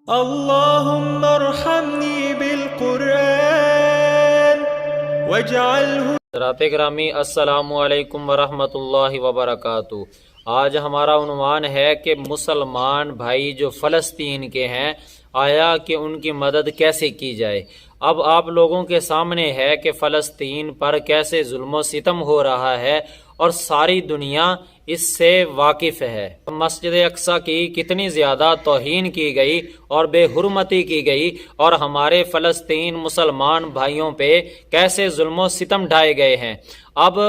اللهم ارحمني بالقرآن واجعله. حضرات گرامی السلام علیکم ورحمۃ اللہ وبرکاتہ. آج ہمارا عنوان ہے کہ مسلمان بھائی جو فلسطین کے ہیں آیا کہ ان کی مدد کیسے کی جائے. اب آپ لوگوں کے سامنے ہے کہ فلسطین پر کیسے ظلم و ستم ہو رہا ہے اور ساری دنیا اس سے واقف ہے. مسجد اقصی کی کتنی زیادہ توہین کی گئی اور بے حرمتی کی گئی اور ہمارے فلسطین مسلمان بھائیوں پہ کیسے ظلم و ستم ڈھائے گئے ہیں. اب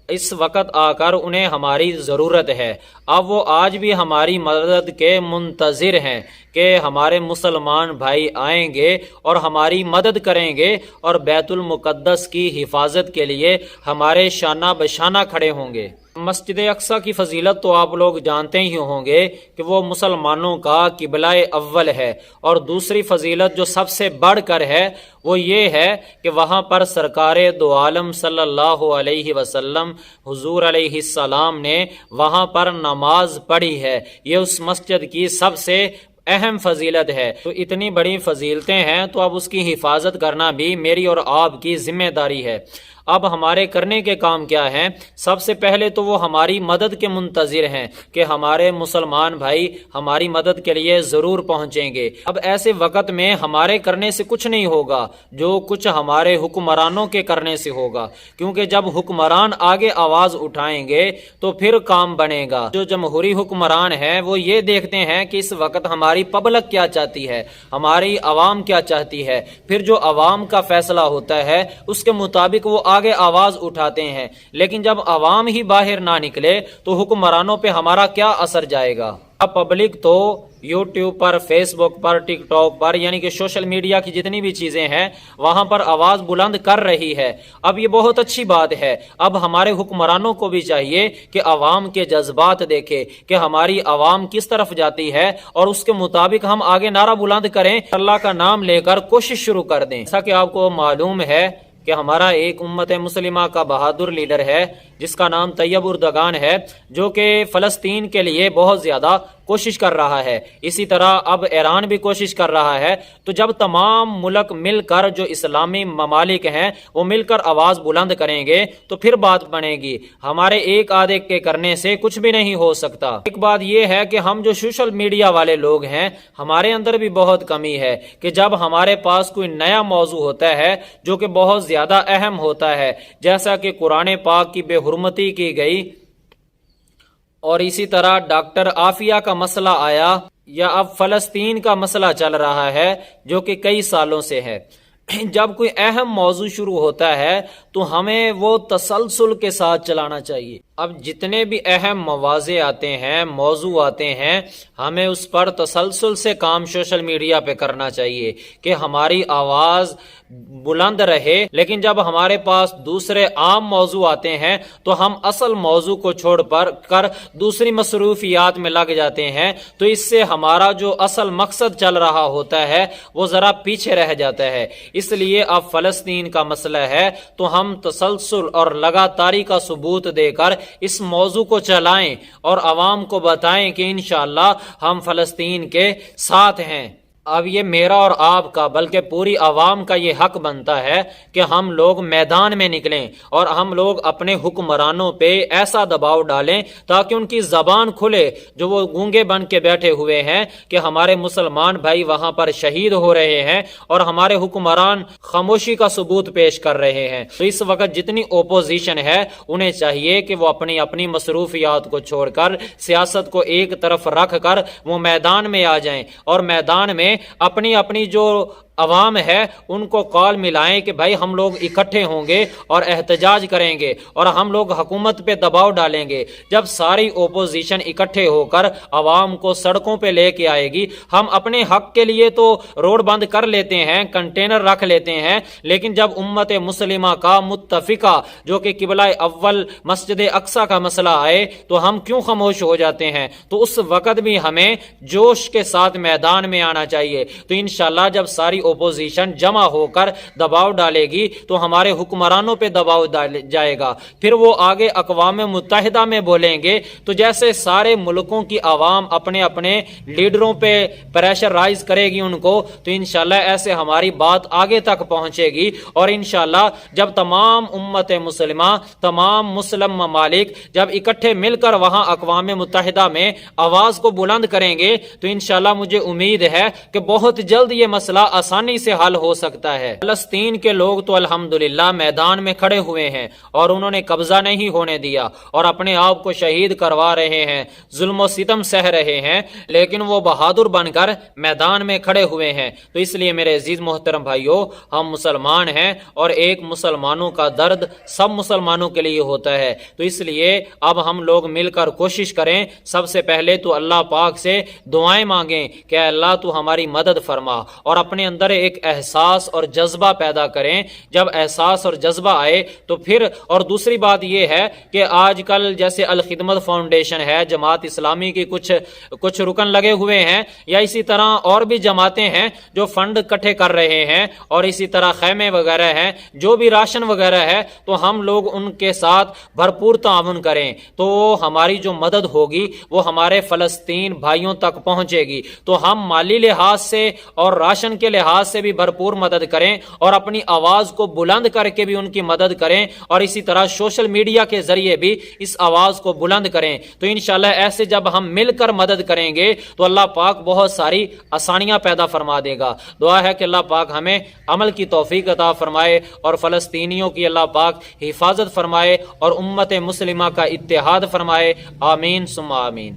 اس وقت آ کر انہیں ہماری ضرورت ہے. اب وہ آج بھی ہماری مدد کے منتظر ہیں کہ ہمارے مسلمان بھائی آئیں گے اور ہماری مدد کریں گے اور بیت المقدس کی حفاظت کے لیے ہمارے شانہ بشانہ کھڑے ہوں گے. مسجد اقصی کی فضیلت تو آپ لوگ جانتے ہی ہوں گے کہ وہ مسلمانوں کا قبلہ اول ہے. اور دوسری فضیلت جو سب سے بڑھ کر ہے وہ یہ ہے کہ وہاں پر سرکار دو عالم صلی اللہ علیہ وسلم حضور علیہ السلام نے وہاں پر نماز پڑھی ہے. یہ اس مسجد کی سب سے اہم فضیلت ہے. تو اتنی بڑی فضیلتیں ہیں تو اب اس کی حفاظت کرنا بھی میری اور آپ کی ذمہ داری ہے. اب ہمارے کرنے کے کام کیا ہیں؟ سب سے پہلے تو وہ ہماری مدد کے منتظر ہیں کہ ہمارے مسلمان بھائی ہماری مدد کے لیے ضرور پہنچیں گے. اب ایسے وقت میں ہمارے کرنے سے کچھ نہیں ہوگا، جو کچھ ہمارے حکمرانوں کے کرنے سے ہوگا، کیونکہ جب حکمران آگے آواز اٹھائیں گے تو پھر کام بنے گا. جو جمہوری حکمران ہیں وہ یہ دیکھتے ہیں کہ اس وقت ہماری پبلک کیا چاہتی ہے، ہماری عوام کیا چاہتی ہے، پھر جو عوام کا فیصلہ ہوتا ہے اس کے مطابق وہ آگے آواز اٹھاتے ہیں. لیکن جب عوام ہی باہر نہ نکلے تو حکمرانوں پہ ہمارا کیا اثر جائے گا؟ اب پبلک تو یوٹیوب پر، فیس بک پر، ٹک ٹاک پر، یعنی کہ سوشل میڈیا کی جتنی بھی چیزیں ہیں وہاں پر آواز بلند کر رہی ہے. اب یہ بہت اچھی بات ہے. اب ہمارے حکمرانوں کو بھی چاہیے کہ عوام کے جذبات دیکھے کہ ہماری عوام کس طرف جاتی ہے اور اس کے مطابق ہم آگے نعرہ بلند کریں، اللہ کا نام لے کر کوشش شروع کر دیں. جیسا کہ آپ کو معلوم ہے کہ ہمارا ایک امت مسلمہ کا بہادر لیڈر ہے جس کا نام طیب اردگان ہے، جو کہ فلسطین کے لیے بہت زیادہ کوشش کر رہا ہے. اسی طرح اب ایران بھی کوشش کر رہا ہے. تو جب تمام ملک مل کر، جو اسلامی ممالک ہیں وہ مل کر آواز بلند کریں گے تو پھر بات بنے گی. ہمارے ایک آدھے کے کرنے سے کچھ بھی نہیں ہو سکتا. ایک بات یہ ہے کہ ہم جو سوشل میڈیا والے لوگ ہیں ہمارے اندر بھی بہت کمی ہے کہ جب ہمارے پاس کوئی نیا موضوع ہوتا ہے جو کہ بہت زیادہ اہم ہوتا ہے، جیسا کہ قرآن پاک کی بے حرمتی کی گئی اور اسی طرح ڈاکٹر عافیہ کا مسئلہ آیا، یا اب فلسطین کا مسئلہ چل رہا ہے جو کہ کئی سالوں سے ہے. جب کوئی اہم موضوع شروع ہوتا ہے تو ہمیں وہ تسلسل کے ساتھ چلانا چاہیے. اب جتنے بھی اہم مواضع آتے ہیں، موضوع آتے ہیں، ہمیں اس پر تسلسل سے کام سوشل میڈیا پہ کرنا چاہیے کہ ہماری آواز بلند رہے. لیکن جب ہمارے پاس دوسرے عام موضوع آتے ہیں تو ہم اصل موضوع کو چھوڑ کر دوسری مصروفیات میں لگ جاتے ہیں، تو اس سے ہمارا جو اصل مقصد چل رہا ہوتا ہے وہ ذرا پیچھے رہ جاتا ہے. اس لیے اب فلسطین کا مسئلہ ہے تو ہم تسلسل اور لگاتاری کا ثبوت دے کر اس موضوع کو چلائیں اور عوام کو بتائیں کہ انشاءاللہ ہم فلسطین کے ساتھ ہیں. اب یہ میرا اور آپ کا بلکہ پوری عوام کا یہ حق بنتا ہے کہ ہم لوگ میدان میں نکلیں اور ہم لوگ اپنے حکمرانوں پہ ایسا دباؤ ڈالیں تاکہ ان کی زبان کھلے، جو وہ گونگے بن کے بیٹھے ہوئے ہیں کہ ہمارے مسلمان بھائی وہاں پر شہید ہو رہے ہیں اور ہمارے حکمران خاموشی کا ثبوت پیش کر رہے ہیں. تو اس وقت جتنی اپوزیشن ہے انہیں چاہیے کہ وہ اپنی مصروفیات کو چھوڑ کر، سیاست کو ایک طرف رکھ کر وہ میدان میں آ جائیں اور میدان میں اپنی جو عوام ہے ان کو کال ملائیں کہ بھائی ہم لوگ اکٹھے ہوں گے اور احتجاج کریں گے اور ہم لوگ حکومت پہ دباؤ ڈالیں گے. جب ساری اپوزیشن اکٹھے ہو کر عوام کو سڑکوں پہ لے کے آئے گی، ہم اپنے حق کے لیے تو روڈ بند کر لیتے ہیں، کنٹینر رکھ لیتے ہیں، لیکن جب امت مسلمہ کا متفقہ جو کہ قبلہ اول مسجد اقصی کا مسئلہ آئے تو ہم کیوں خاموش ہو جاتے ہیں؟ تو اس وقت بھی ہمیں جوش کے ساتھ میدان میں آنا چاہیے. تو انشاءاللہ جب ساری اپوزیشن جمع ہو کر دباؤ ڈالے گی تو ہمارے حکمرانوں پہ دباؤ جائے گا، پھر وہ آگے اقوام متحدہ میں بولیں گے، تو جیسے سارے ملکوں کی عوام اپنے اپنے لیڈروں پہ پریشر رائز کرے گی ان کو، تو انشاءاللہ ایسے ہماری بات آگے تک پہنچے گی، اور انشاءاللہ جب تمام امت مسلمہ، تمام مسلم ممالک جب اکٹھے مل کر وہاں اقوام متحدہ میں آواز کو بلند کریں گے تو انشاءاللہ مجھے امید ہے کہ بہت جلد یہ مسئلہ آسانی سے حل ہو سکتا ہے۔ فلسطین کے لوگ تو الحمدللہ میدان میں کھڑے ہوئے ہیں اور انہوں نے قبضہ نہیں ہونے دیا اور اپنے آپ کو شہید کروا رہے ہیں، ظلم و ستم سہ رہے ہیں، لیکن وہ بہادر بن کر میدان میں کھڑے ہوئے ہیں۔ تو اس لیے میرے عزیز محترم بھائیوں، ہم مسلمان ہیں اور ایک مسلمانوں کا درد سب مسلمانوں کے لیے ہوتا ہے، تو اس لیے اب ہم لوگ مل کر کوشش کریں، سب سے پہلے تو اللہ پاک سے دعائیں مانگیں کہ اے اللہ تو ہماری مدد فرما، اور اپنے اندر ایک احساس اور جذبہ پیدا کریں۔ جب احساس اور جذبہ آئے تو پھر، اور دوسری بات یہ ہے کہ آج کل جیسے الخدمت فاؤنڈیشن ہے، جماعت اسلامی کی کچھ رکن لگے ہوئے ہیں، یا اسی طرح اور بھی جماعتیں ہیں جو فنڈ اکٹھے کر رہے ہیں، اور اسی طرح خیمے وغیرہ ہیں، جو بھی راشن وغیرہ ہے، تو ہم لوگ ان کے ساتھ بھرپور تعاون کریں تو ہماری جو مدد ہوگی وہ ہمارے فلسطین بھائیوں تک پہنچے گی۔ تو ہم مالی لحاظ سے اور راشن کے لحاظ سے بھی بھرپور مدد کریں، اور اپنی آواز کو بلند کر کے بھی ان کی مدد کریں، اور اسی طرح سوشل میڈیا کے ذریعے بھی اس آواز کو بلند کریں۔ تو انشاءاللہ ایسے جب ہم مل کر مدد کریں گے تو اللہ پاک بہت ساری آسانیاں پیدا فرما دے گا۔ دعا ہے کہ اللہ پاک ہمیں عمل کی توفیق عطا فرمائے اور فلسطینیوں کی اللہ پاک حفاظت فرمائے اور امت مسلمہ کا اتحاد فرمائے۔ آمین ثم آمین۔